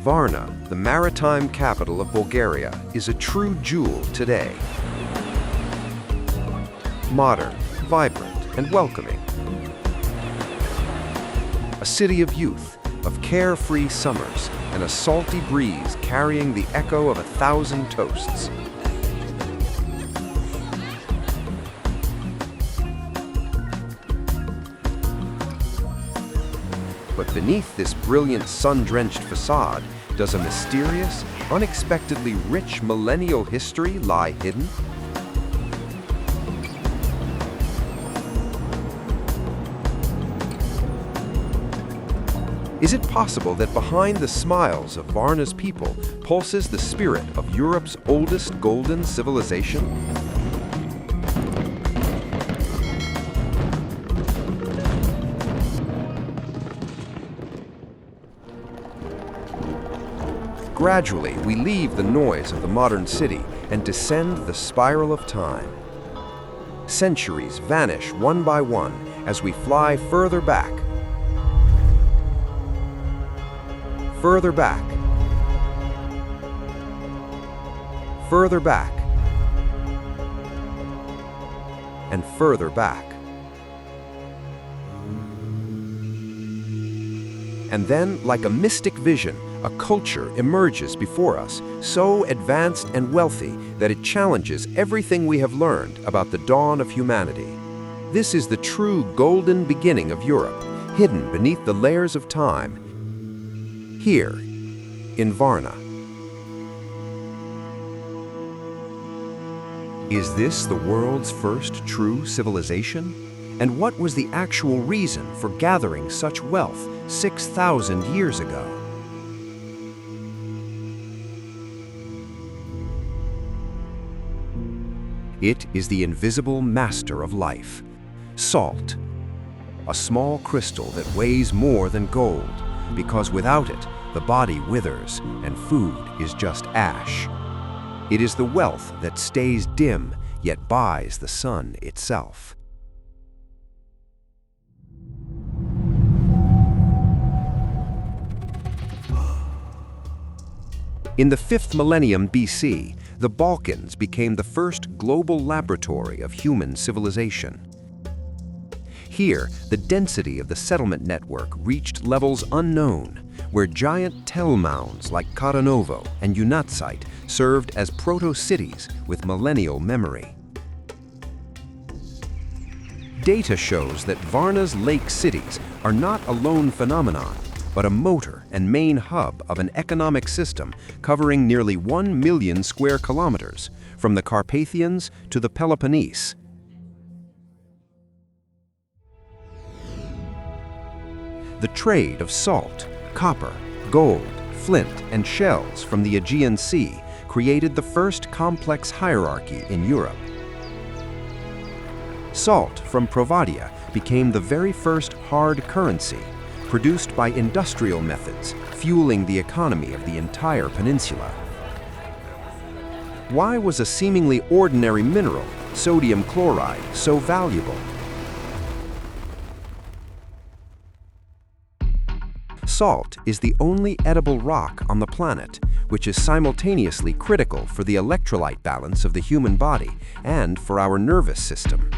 Varna, the maritime capital of Bulgaria, is a true jewel today. Modern, vibrant, and welcoming. A city of youth, of carefree summers, and a salty breeze carrying the echo of 1,000 toasts. But beneath this brilliant sun-drenched facade, does a mysterious, unexpectedly rich millennial history lie hidden? Is it possible that behind the smiles of Varna's people pulses the spirit of Europe's oldest golden civilization? Gradually, we leave the noise of the modern city and descend the spiral of time. Centuries vanish one by one as we fly further back. Further back. Further back. And further back. And then, like a mystic vision, a culture emerges before us, so advanced and wealthy that it challenges everything we have learned about the dawn of humanity. This is the true golden beginning of Europe, hidden beneath the layers of time, here in Varna. Is this the world's first true civilization? And what was the actual reason for gathering such wealth 6,000 years ago? It is the invisible master of life, salt, a small crystal that weighs more than gold, because without it, the body withers and food is just ash. It is the wealth that stays dim, yet buys the sun itself. In the 5th millennium BC, the Balkans became the first global laboratory of human civilization. Here, the density of the settlement network reached levels unknown, where giant tell mounds like Karanovo and Unatsite served as proto-cities with millennial memory. Data shows that Varna's lake cities are not a lone phenomenon, but a motor and main hub of an economic system covering nearly 1 million square kilometers, from the Carpathians to the Peloponnese. The trade of salt, copper, gold, flint, and shells from the Aegean Sea created the first complex hierarchy in Europe. Salt from Provadia became the very first hard currency, produced by industrial methods, fueling the economy of the entire peninsula. Why was a seemingly ordinary mineral, sodium chloride, so valuable? Salt is the only edible rock on the planet, which is simultaneously critical for the electrolyte balance of the human body and for our nervous system.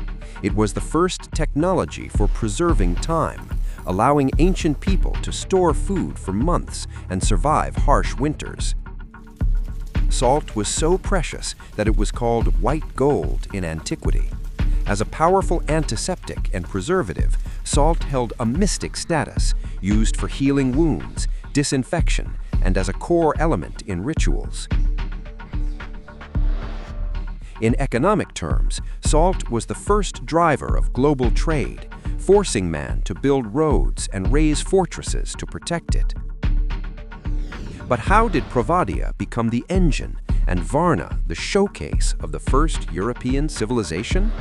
It was the first technology for preserving time, allowing ancient people to store food for months and survive harsh winters. Salt was so precious that it was called white gold in antiquity. As a powerful antiseptic and preservative, salt held a mystic status, used for healing wounds, disinfection, and as a core element in rituals. In economic terms, salt was the first driver of global trade, forcing man to build roads and raise fortresses to protect it. But how did Provadia become the engine and Varna the showcase of the first European civilization?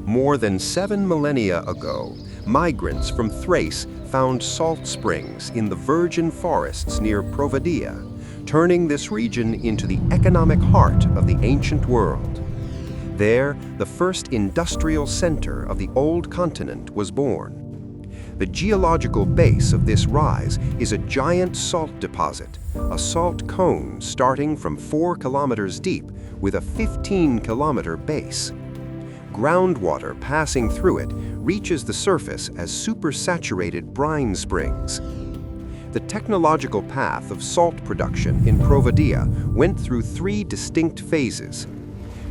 More than 7 millennia ago, migrants from Thrace found salt springs in the virgin forests near Provadia, turning this region into the economic heart of the ancient world. There, the first industrial center of the old continent was born. The geological base of this rise is a giant salt deposit, a salt cone starting from 4 kilometers deep with a 15-kilometer base. Groundwater passing through it reaches the surface as supersaturated brine springs. The technological path of salt production in Provadia went through 3 distinct phases.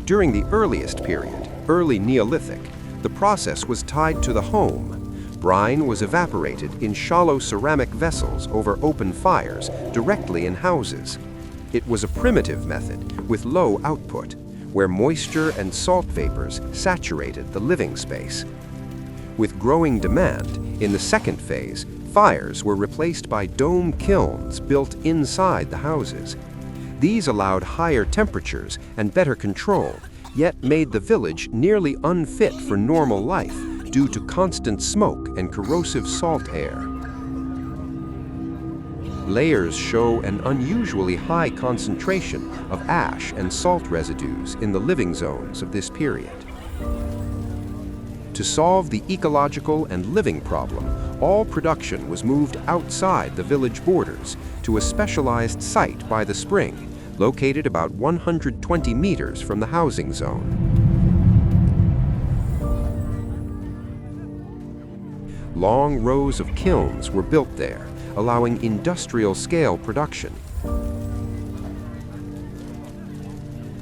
During the earliest period, early Neolithic, the process was tied to the home. Brine was evaporated in shallow ceramic vessels over open fires directly in houses. It was a primitive method with low output, where moisture and salt vapors saturated the living space. With growing demand, in the second phase, fires were replaced by dome kilns built inside the houses. These allowed higher temperatures and better control, yet made the village nearly unfit for normal life due to constant smoke and corrosive salt air. Layers show an unusually high concentration of ash and salt residues in the living zones of this period. To solve the ecological and living problem, all production was moved outside the village borders to a specialized site by the spring, located about 120 meters from the housing zone. Long rows of kilns were built there, allowing industrial-scale production.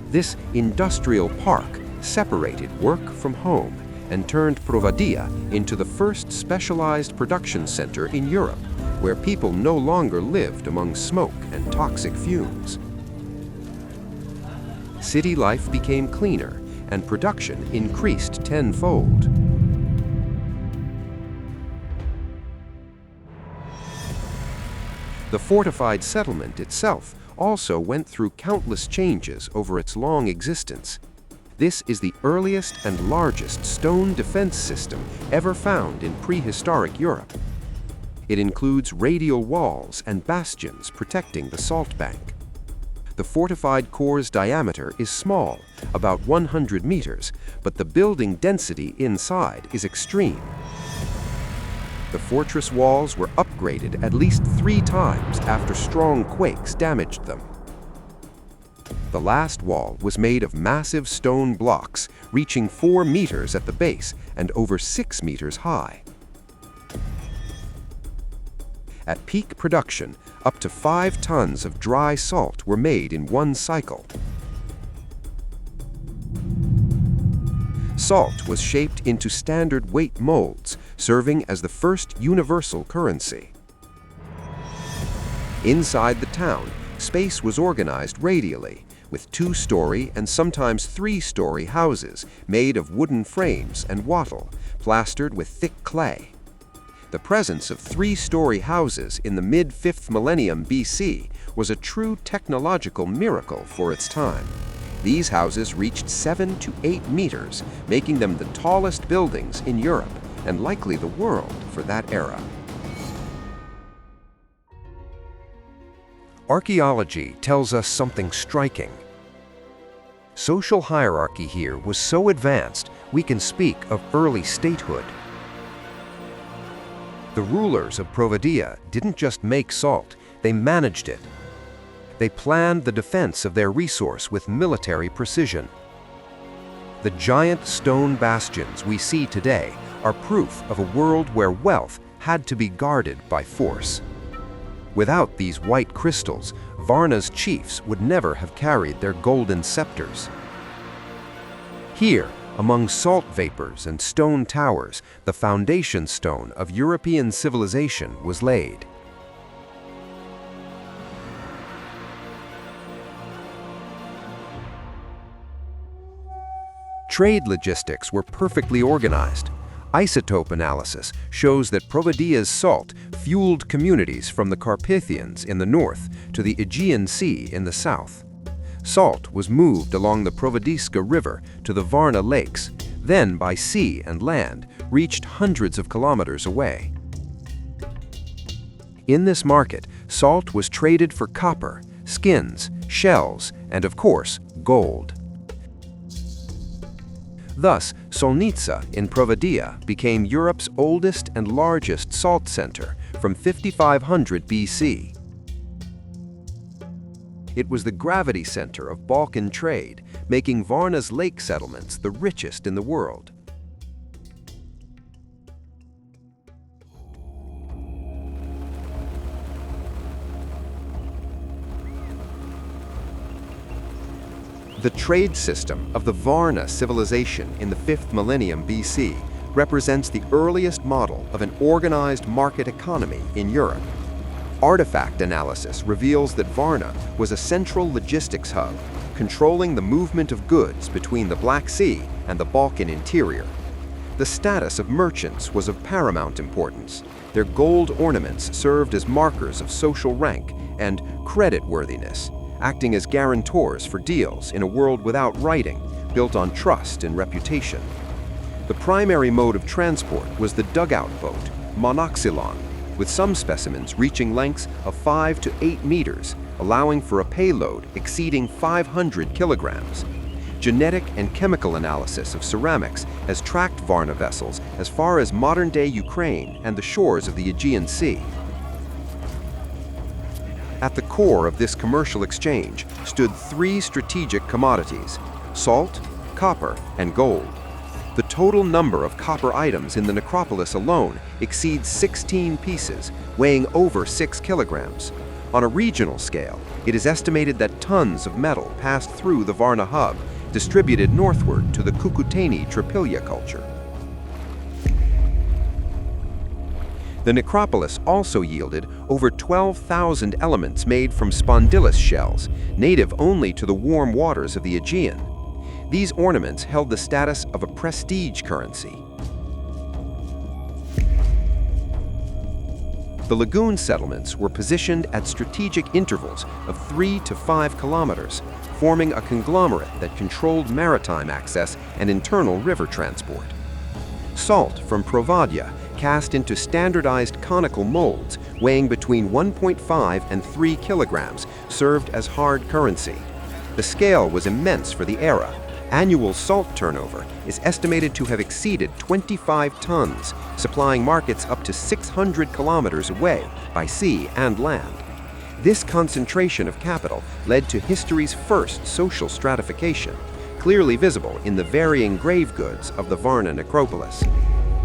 This industrial park separated work from home and turned Provadia into the first specialized production center in Europe, where people no longer lived among smoke and toxic fumes. City life became cleaner, and production increased tenfold. The fortified settlement itself also went through countless changes over its long existence. This is the earliest and largest stone defense system ever found in prehistoric Europe. It includes radial walls and bastions protecting the salt bank. The fortified core's diameter is small, about 100 meters, but the building density inside is extreme. The fortress walls were upgraded at least 3 times after strong quakes damaged them. The last wall was made of massive stone blocks, reaching 4 meters at the base and over 6 meters high. At peak production, up to 5 tons of dry salt were made in one cycle. Salt was shaped into standard weight molds, serving as the first universal currency. Inside the town, space was organized radially, with 2-story and sometimes 3-story houses made of wooden frames and wattle, plastered with thick clay. The presence of 3-story houses in the mid-5th millennium BC was a true technological miracle for its time. These houses reached 7 to 8 meters, making them the tallest buildings in Europe and likely the world for that era. Archaeology tells us something striking. Social hierarchy here was so advanced, we can speak of early statehood. The rulers of Provadia didn't just make salt, they managed it. They planned the defense of their resource with military precision. The giant stone bastions we see today are proof of a world where wealth had to be guarded by force. Without these white crystals, Varna's chiefs would never have carried their golden scepters. Here, among salt vapors and stone towers, the foundation stone of European civilization was laid. Trade logistics were perfectly organized. Isotope analysis shows that Provadia's salt fueled communities from the Carpathians in the north to the Aegean Sea in the south. Salt was moved along the Provadiska River to the Varna lakes, then by sea and land reached hundreds of kilometers away. In this market, salt was traded for copper, skins, shells, and of course, gold. Thus, Solnitsa in Provadia became Europe's oldest and largest salt center from 5500 BC. It was the gravity center of Balkan trade, making Varna's lake settlements the richest in the world. The trade system of the Varna civilization in the 5th millennium BC represents the earliest model of an organized market economy in Europe. Artifact analysis reveals that Varna was a central logistics hub, controlling the movement of goods between the Black Sea and the Balkan interior. The status of merchants was of paramount importance. Their gold ornaments served as markers of social rank and creditworthiness, acting as guarantors for deals in a world without writing, built on trust and reputation. The primary mode of transport was the dugout boat, monoxylon, with some specimens reaching lengths of 5 to 8 meters, allowing for a payload exceeding 500 kilograms. Genetic and chemical analysis of ceramics has tracked Varna vessels as far as modern-day Ukraine and the shores of the Aegean Sea. At the core of this commercial exchange stood 3 strategic commodities: salt, copper, and gold. The total number of copper items in the Necropolis alone exceeds 16 pieces, weighing over 6 kilograms. On a regional scale, it is estimated that tons of metal passed through the Varna hub, distributed northward to the Cucuteni-Tripilia culture. The Necropolis also yielded over 12,000 elements made from spondylus shells, native only to the warm waters of the Aegean. These ornaments held the status of a prestige currency. The lagoon settlements were positioned at strategic intervals of 3 to 5 kilometers, forming a conglomerate that controlled maritime access and internal river transport. Salt from Provadia, cast into standardized conical molds weighing between 1.5 and 3 kilograms, served as hard currency. The scale was immense for the era. Annual salt turnover is estimated to have exceeded 25 tons, supplying markets up to 600 kilometers away by sea and land. This concentration of capital led to history's first social stratification, clearly visible in the varying grave goods of the Varna necropolis.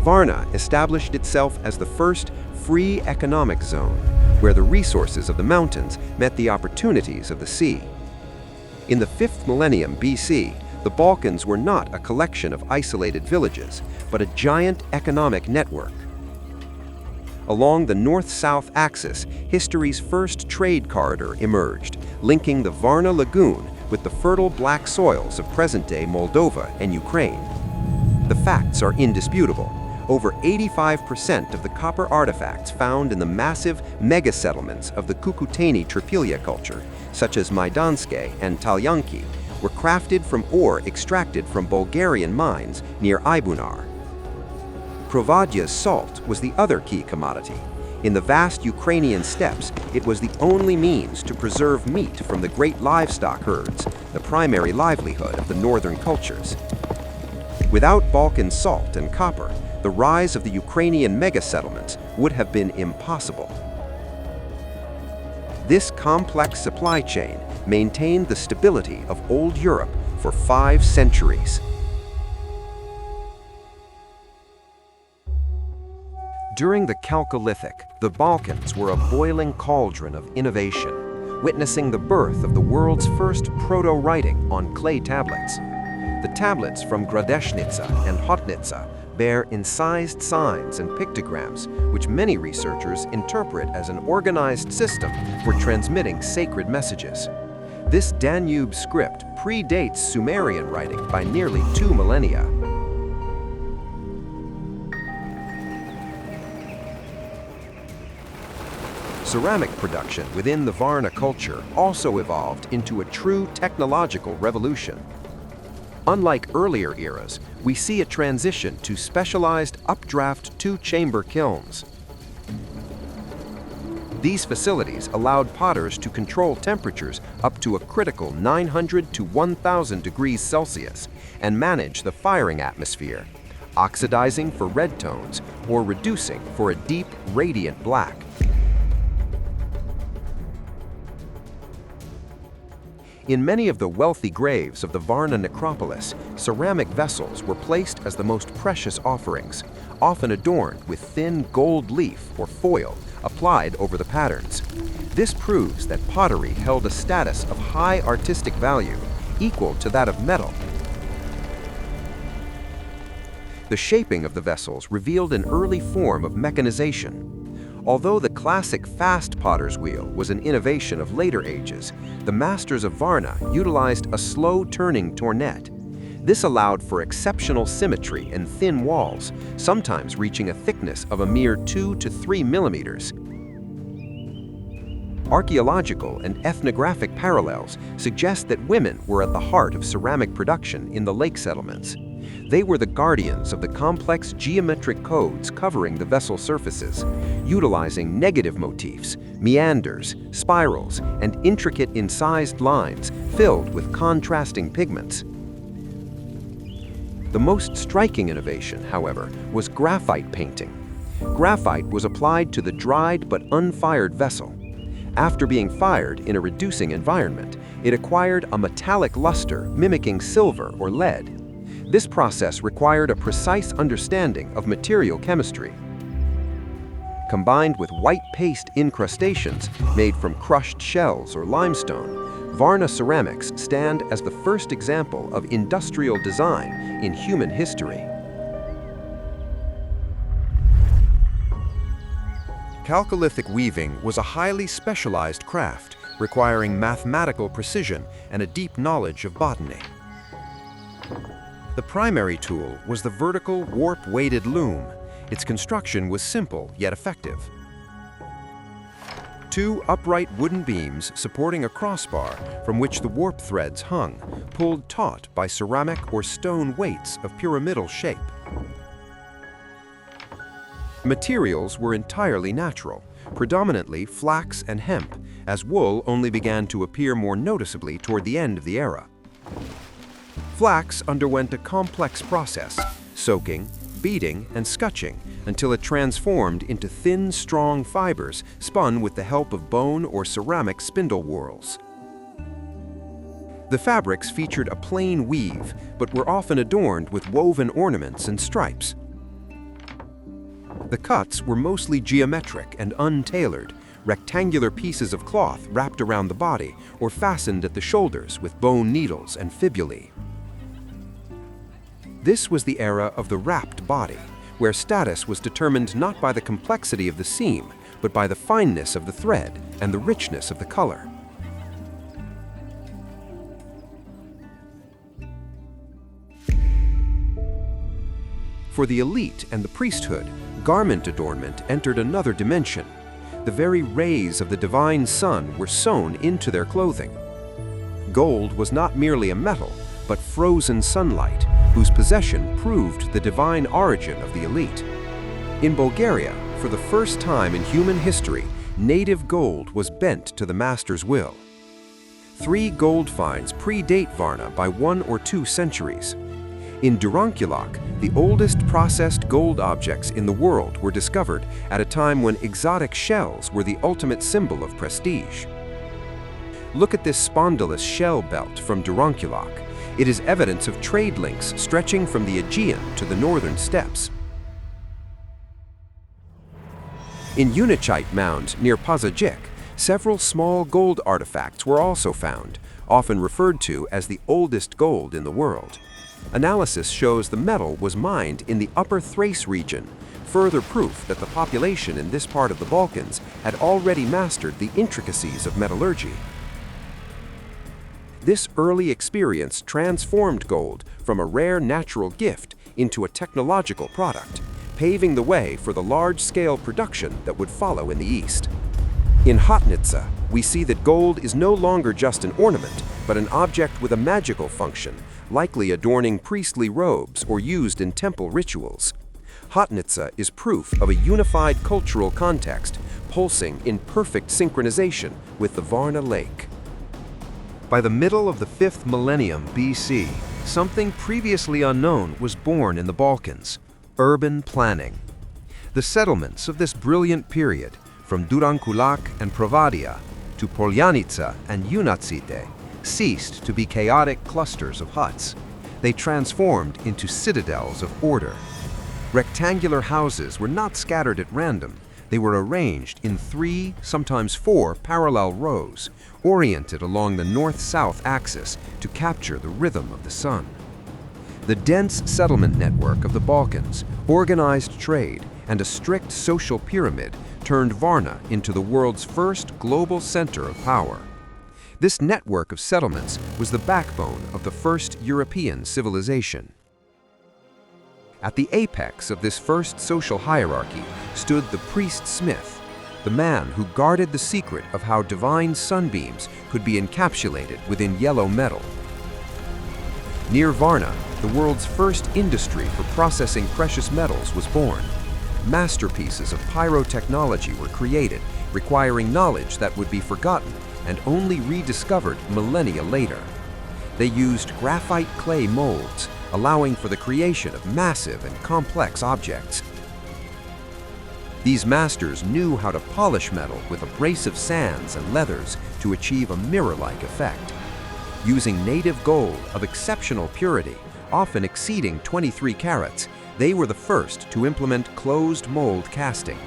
Varna established itself as the first free economic zone, where the resources of the mountains met the opportunities of the sea. In the 5th millennium BC, the Balkans were not a collection of isolated villages, but a giant economic network. Along the north-south axis, history's first trade corridor emerged, linking the Varna lagoon with the fertile black soils of present-day Moldova and Ukraine. The facts are indisputable. Over 85% of the copper artifacts found in the massive mega-settlements of the Cucuteni-Tripilia culture, such as Maidanske and Talyanki, were crafted from ore extracted from Bulgarian mines near Ibunar. Provadia's salt was the other key commodity. In the vast Ukrainian steppes, it was the only means to preserve meat from the great livestock herds, the primary livelihood of the northern cultures. Without Balkan salt and copper, the rise of the Ukrainian mega-settlements would have been impossible. This complex supply chain maintained the stability of old Europe for 5 centuries. During the Chalcolithic, the Balkans were a boiling cauldron of innovation, witnessing the birth of the world's first proto-writing on clay tablets. The tablets from Gradeshnitsa and Hotnitsa bear incised signs and pictograms, which many researchers interpret as an organized system for transmitting sacred messages. This Danube script predates Sumerian writing by nearly 2 millennia. Ceramic production within the Varna culture also evolved into a true technological revolution. Unlike earlier eras, we see a transition to specialized updraft 2-chamber kilns. These facilities allowed potters to control temperatures up to a critical 900 to 1,000 degrees Celsius and manage the firing atmosphere, oxidizing for red tones or reducing for a deep, radiant black. In many of the wealthy graves of the Varna necropolis, ceramic vessels were placed as the most precious offerings, often adorned with thin gold leaf or foil applied over the patterns. This proves that pottery held a status of high artistic value, equal to that of metal. The shaping of the vessels revealed an early form of mechanization. Although the classic fast potter's wheel was an innovation of later ages, the masters of Varna utilized a slow-turning tournet. This allowed for exceptional symmetry and thin walls, sometimes reaching a thickness of a mere 2 to 3 millimeters. Archaeological and ethnographic parallels suggest that women were at the heart of ceramic production in the lake settlements. They were the guardians of the complex geometric codes covering the vessel surfaces, utilizing negative motifs, meanders, spirals, and intricate incised lines filled with contrasting pigments. The most striking innovation, however, was graphite painting. Graphite was applied to the dried but unfired vessel. After being fired in a reducing environment, it acquired a metallic luster mimicking silver or lead. This process required a precise understanding of material chemistry. Combined with white paste incrustations made from crushed shells or limestone, Varna ceramics stand as the first example of industrial design in human history. Chalcolithic weaving was a highly specialized craft, requiring mathematical precision and a deep knowledge of botany. The primary tool was the vertical warp-weighted loom. Its construction was simple yet effective. Two upright wooden beams supporting a crossbar from which the warp threads hung, pulled taut by ceramic or stone weights of pyramidal shape. Materials were entirely natural, predominantly flax and hemp, as wool only began to appear more noticeably toward the end of the era. Flax underwent a complex process, soaking, beating, and scutching, until it transformed into thin, strong fibers spun with the help of bone or ceramic spindle whorls. The fabrics featured a plain weave, but were often adorned with woven ornaments and stripes. The cuts were mostly geometric and untailored, rectangular pieces of cloth wrapped around the body or fastened at the shoulders with bone needles and fibulae. This was the era of the wrapped body, where status was determined not by the complexity of the seam, but by the fineness of the thread and the richness of the color. For the elite and the priesthood, garment adornment entered another dimension. The very rays of the divine sun were sewn into their clothing. Gold was not merely a metal, but frozen sunlight, whose possession proved the divine origin of the elite. In Bulgaria, for the first time in human history, native gold was bent to the master's will. 3 gold finds predate Varna by 1 or 2 centuries. In Durunculok, the oldest processed gold objects in the world were discovered at a time when exotic shells were the ultimate symbol of prestige. Look at this spondylus shell belt from Durunculok. It is evidence of trade links stretching from the Aegean to the northern steppes. In Unichite Mound near Pazajik, several small gold artifacts were also found, often referred to as the oldest gold in the world. Analysis shows the metal was mined in the Upper Thrace region, further proof that the population in this part of the Balkans had already mastered the intricacies of metallurgy. This early experience transformed gold from a rare natural gift into a technological product, paving the way for the large-scale production that would follow in the East. In Hotnitsa, we see that gold is no longer just an ornament, but an object with a magical function, likely adorning priestly robes or used in temple rituals. Hotnitsa is proof of a unified cultural context, pulsing in perfect synchronization with the Varna Lake. By the middle of the 5th millennium BC, something previously unknown was born in the Balkans: urban planning. The settlements of this brilliant period, from Durankulak and Provadia to Poljanica and Junatsite, ceased to be chaotic clusters of huts. They transformed into citadels of order. Rectangular houses were not scattered at random. They were arranged in 3, sometimes 4 parallel rows, oriented along the north-south axis to capture the rhythm of the sun. The dense settlement network of the Balkans, organized trade, and a strict social pyramid turned Varna into the world's first global center of power. This network of settlements was the backbone of the first European civilization. At the apex of this first social hierarchy stood the priest-smith, the man who guarded the secret of how divine sunbeams could be encapsulated within yellow metal. Near Varna, the world's first industry for processing precious metals was born. Masterpieces of pyrotechnology were created, requiring knowledge that would be forgotten and only rediscovered millennia later. They used graphite clay molds, allowing for the creation of massive and complex objects. These masters knew how to polish metal with abrasive sands and leathers to achieve a mirror-like effect. Using native gold of exceptional purity, often exceeding 23 carats, they were the first to implement closed mold casting.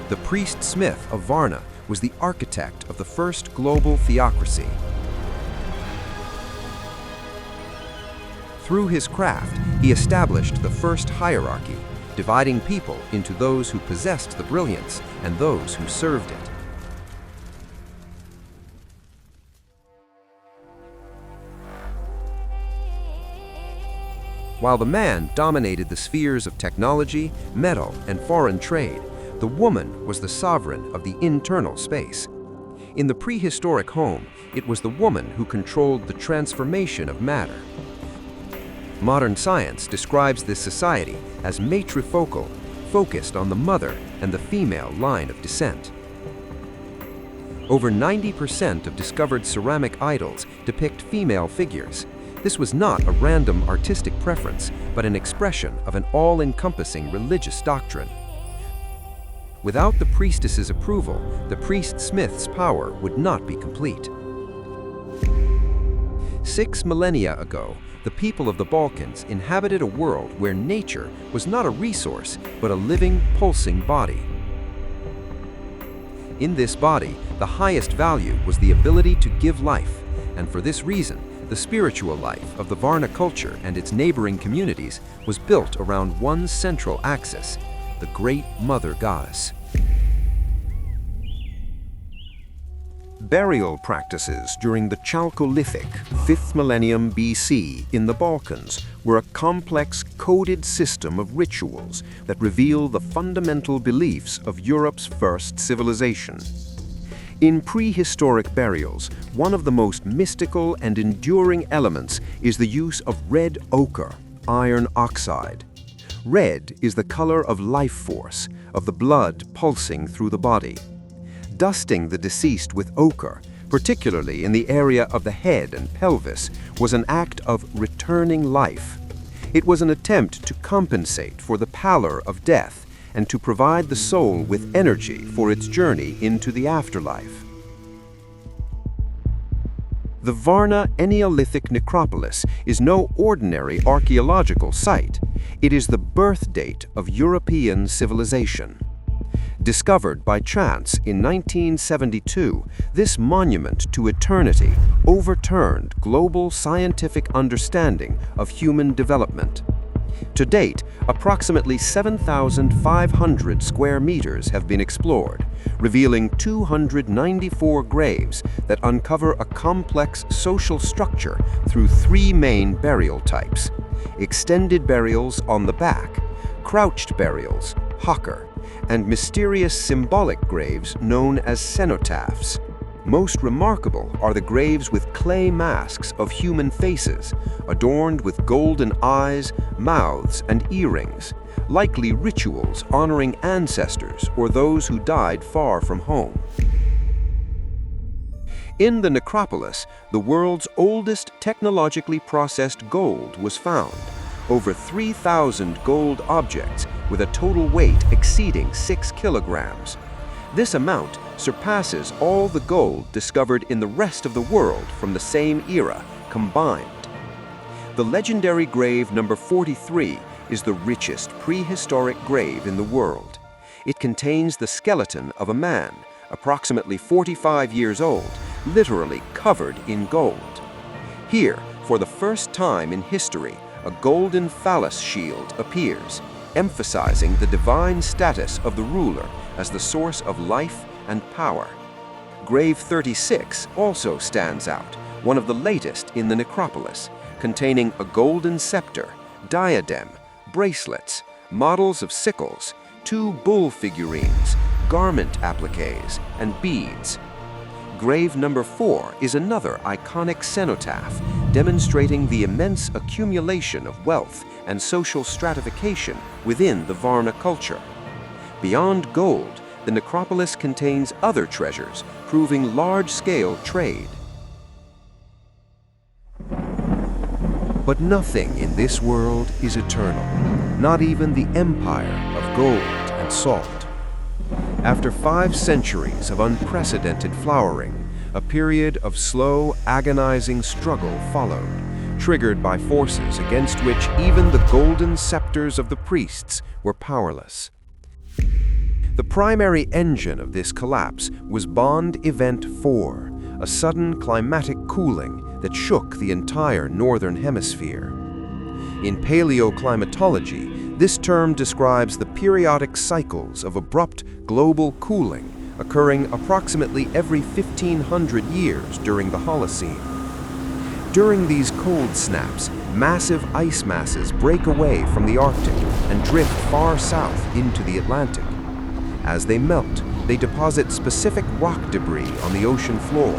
The priest-smith of Varna was the architect of the first global theocracy. Through his craft, he established the first hierarchy, dividing people into those who possessed the brilliance and those who served it. While the man dominated the spheres of technology, metal, and foreign trade, the woman was the sovereign of the internal space. In the prehistoric home, it was the woman who controlled the transformation of matter. Modern science describes this society as matrifocal, focused on the mother and the female line of descent. Over 90% of discovered ceramic idols depict female figures. This was not a random artistic preference, but an expression of an all-encompassing religious doctrine. Without the priestess's approval, the priest-smith's power would not be complete. 6 millennia ago, the people of the Balkans inhabited a world where nature was not a resource, but a living, pulsing body. In this body, the highest value was the ability to give life, and for this reason, the spiritual life of the Varna culture and its neighboring communities was built around one central axis, the Great Mother Goddess. Burial practices during the Chalcolithic, 5th millennium BC in the Balkans were a complex, coded system of rituals that reveal the fundamental beliefs of Europe's first civilization. In prehistoric burials, one of the most mystical and enduring elements is the use of red ochre, iron oxide. Red is the color of life force, of the blood pulsing through the body. Dusting the deceased with ochre, particularly in the area of the head and pelvis, was an act of returning life. It was an attempt to compensate for the pallor of death and to provide the soul with energy for its journey into the afterlife. The Varna Neolithic necropolis is no ordinary archaeological site. It is the birth date of European civilization. Discovered by chance in 1972, this monument to eternity overturned global scientific understanding of human development. To date, approximately 7,500 square meters have been explored, revealing 294 graves that uncover a complex social structure through 3 main burial types: extended burials on the back, crouched burials, hocker, and mysterious symbolic graves known as cenotaphs. Most remarkable are the graves with clay masks of human faces, adorned with golden eyes, mouths, and earrings, likely rituals honoring ancestors or those who died far from home. In the necropolis, the world's oldest technologically processed gold was found, over 3,000 gold objects with a total weight exceeding 6 kilograms. This amount surpasses all the gold discovered in the rest of the world from the same era combined. The legendary grave number 43 is the richest prehistoric grave in the world. It contains the skeleton of a man, approximately 45 years old, literally covered in gold. Here, for the first time in history, a golden phallus shield appears, emphasizing the divine status of the ruler as the source of life and power. Grave 36 also stands out, one of the latest in the necropolis, containing a golden scepter, diadem, bracelets, models of sickles, 2 bull figurines, garment appliques, and beads. Grave number 4 is another iconic cenotaph, demonstrating the immense accumulation of wealth and social stratification within the Varna culture. Beyond gold, the necropolis contains other treasures, proving large-scale trade. But nothing in this world is eternal, not even the empire of gold and salt. After 5 centuries of unprecedented flowering, a period of slow, agonizing struggle followed, triggered by forces against which even the golden scepters of the priests were powerless. The primary engine of this collapse was Bond Event 4, a sudden climatic cooling that shook the entire northern hemisphere. In paleoclimatology, this term describes the periodic cycles of abrupt global cooling occurring approximately every 1,500 years during the Holocene. During these cold snaps, massive ice masses break away from the Arctic and drift far south into the Atlantic. As they melt, they deposit specific rock debris on the ocean floor,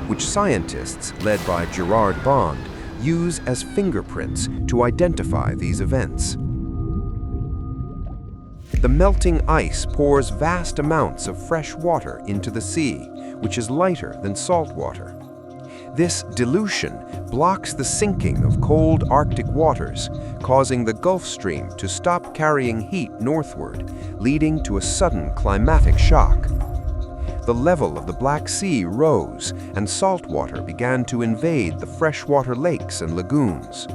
which scientists, led by Gerard Bond, use as fingerprints to identify these events. The melting ice pours vast amounts of fresh water into the sea, which is lighter than salt water. This dilution blocks the sinking of cold Arctic waters, causing the Gulf Stream to stop carrying heat northward, leading to a sudden climatic shock. The level of the Black Sea rose, and salt water began to invade the freshwater lakes and lagoons.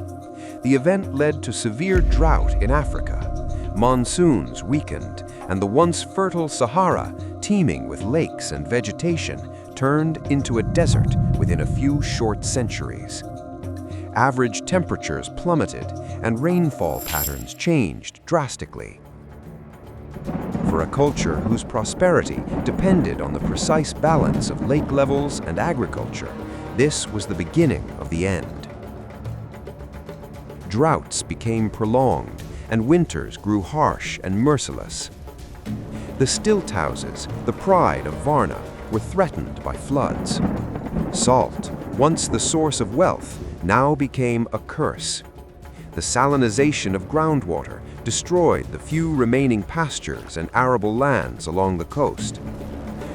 The event led to severe drought in Africa. Monsoons weakened, and the once fertile Sahara, teeming with lakes and vegetation, turned into a desert within a few short centuries. Average temperatures plummeted, and rainfall patterns changed drastically. For a culture whose prosperity depended on the precise balance of lake levels and agriculture, this was the beginning of the end. Droughts became prolonged, and winters grew harsh and merciless. The stilt houses, the pride of Varna, were threatened by floods. Salt, once the source of wealth, now became a curse. The salinization of groundwater destroyed the few remaining pastures and arable lands along the coast.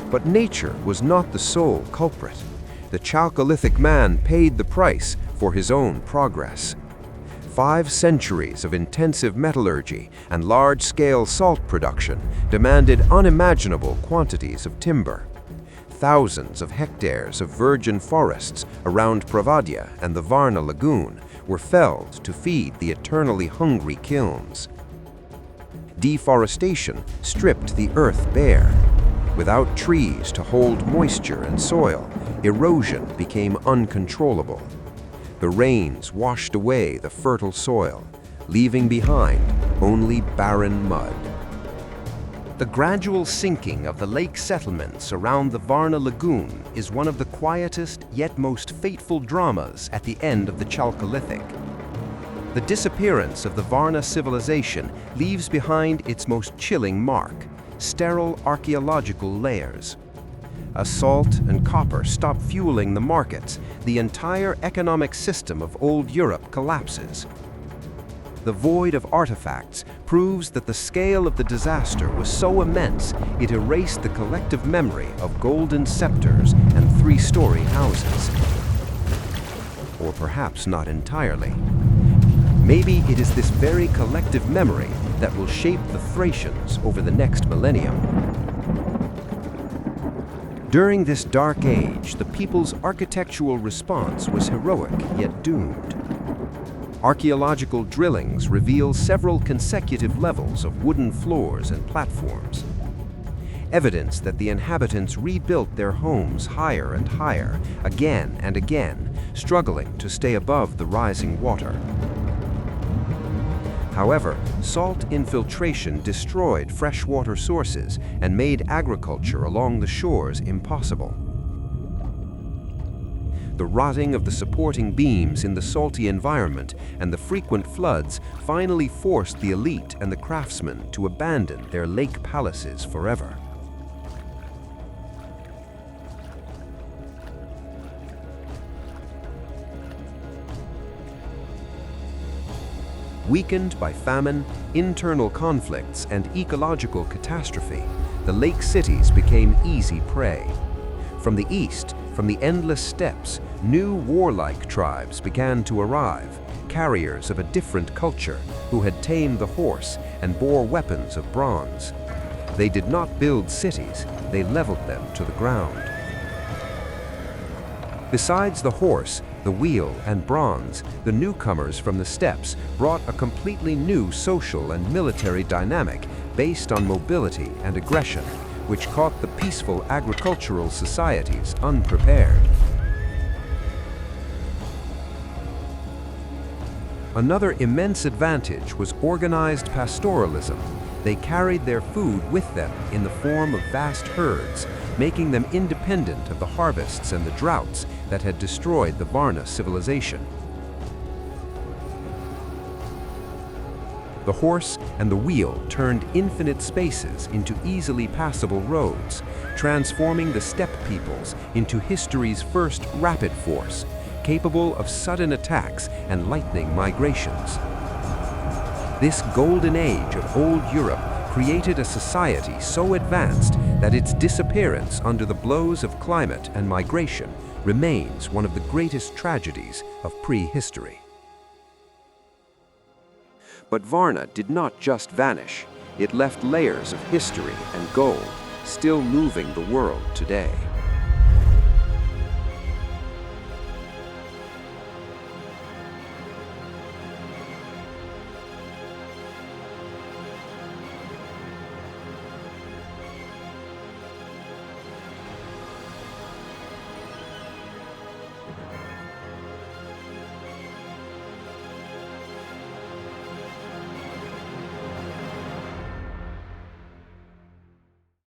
But nature was not the sole culprit. The Chalcolithic man paid the price for his own progress. 5 centuries of intensive metallurgy and large-scale salt production demanded unimaginable quantities of timber. Thousands of hectares of virgin forests around Provadia and the Varna lagoon were felled to feed the eternally hungry kilns. Deforestation stripped the earth bare. Without trees to hold moisture and soil, erosion became uncontrollable. The rains washed away the fertile soil, leaving behind only barren mud. The gradual sinking of the lake settlements around the Varna lagoon is one of the quietest yet most fateful dramas at the end of the Chalcolithic. The disappearance of the Varna civilization leaves behind its most chilling mark: sterile archaeological layers. As salt and copper stop fueling the markets, the entire economic system of old Europe collapses. The void of artifacts proves that the scale of the disaster was so immense it erased the collective memory of golden scepters and three-story houses. Or perhaps not entirely. Maybe it is this very collective memory that will shape the Thracians over the next millennium. During this dark age, the people's architectural response was heroic yet doomed. Archaeological drillings reveal several consecutive levels of wooden floors and platforms. Evidence that the inhabitants rebuilt their homes higher and higher, again and again, struggling to stay above the rising water. However, salt infiltration destroyed freshwater sources and made agriculture along the shores impossible. The rotting of the supporting beams in the salty environment and the frequent floods finally forced the elite and the craftsmen to abandon their lake palaces forever. Weakened by famine, internal conflicts, and ecological catastrophe, the lake cities became easy prey. From the east, from the endless steppes, new warlike tribes began to arrive, carriers of a different culture who had tamed the horse and bore weapons of bronze. They did not build cities, they leveled them to the ground. Besides the horse, the wheel, and bronze, the newcomers from the steppes brought a completely new social and military dynamic based on mobility and aggression, which caught the peaceful agricultural societies unprepared. Another immense advantage was organized pastoralism. They carried their food with them in the form of vast herds, making them independent of the harvests and the droughts that had destroyed the Varna civilization. The horse and the wheel turned infinite spaces into easily passable roads, transforming the steppe peoples into history's first rapid force, capable of sudden attacks and lightning migrations. This golden age of old Europe created a society so advanced that its disappearance under the blows of climate and migration remains one of the greatest tragedies of prehistory. But Varna did not just vanish. It left layers of history and gold, still moving the world today.